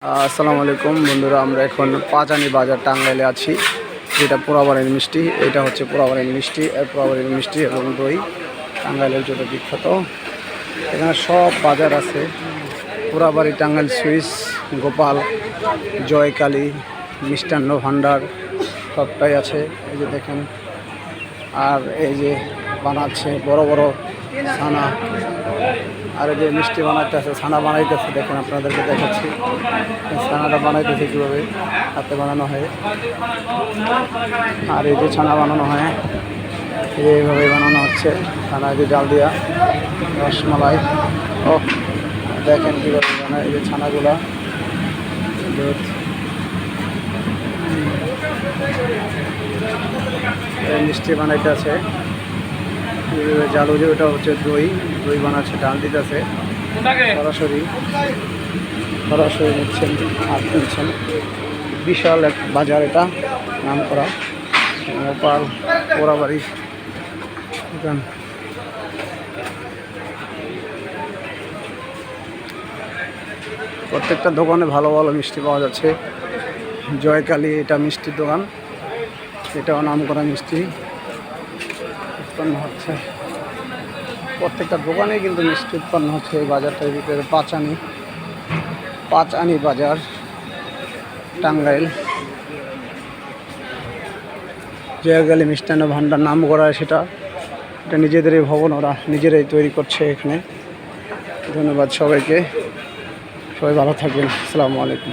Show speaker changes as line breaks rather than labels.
আসসালামু আলাইকুম বন্ধুরা, আমরা এখন পাঁচানি বাজার টাঙ্গাইলে আছি। যেটা পোড়াবাড়ির মিষ্টি, এটা হচ্ছে পোড়াবাড়ির মিষ্টি। পোড়াবাড়ির মিষ্টি এবং দই টাঙ্গাইলের জন্য বিখ্যাত। এখানে সব বাজার আছে। পোড়াবাড়ি, টাঙ্গাইল সুইস, গোপাল, জয়কালী, মিষ্টান্ন ভাণ্ডার সবটাই আছে। এই যে দেখেন, আর এই যে বানাচ্ছে বড় বড় ছানা, আর এই যে মিষ্টি বানাইতেছে, ছানা বানাইতেছে। দেখেন, আপনাদেরকে দেখাচ্ছি ছানাটা বানাইতেছে কীভাবে হাতে বানানো হয়। আর এই যে ছানা বানানো হয়, এইভাবে বানানো হচ্ছে ছানা, যে ডাল দিয়া রসমালাই। ও দেখেন কীভাবে বানায় এই যে ছানাগুলা। মিষ্টি বানাইতেছে জালু, যে ওটা হচ্ছে দই বানাচ্ছে, ডাল দিতেছে সরাসরি নিচ্ছেন আর কিনছেন। বিশাল এক বাজার, এটা নাম করা গোপাল পোড়াবাড়ি দোকান। প্রত্যেকটা দোকানে ভালো ভালো মিষ্টি পাওয়া যাচ্ছে। জয়কালী, এটা মিষ্টির দোকান, এটাও নাম করা মিষ্টি উৎপন্ন হচ্ছে। প্রত্যেকটা দোকানে কিন্তু মিষ্টি উৎপন্ন হচ্ছে এই বাজারটার ভিতরে। পাঁচানি বাজার টাঙ্গাইল। জয়কালী মিষ্টান্ন ভাণ্ডার নাম করা, এটা নিজেদেরই ভবন, ওরা নিজেরাই তৈরি করছে এখানে। ধন্যবাদ সবাইকে, সবাই ভালো থাকবেন। আসসালামু আলাইকুম।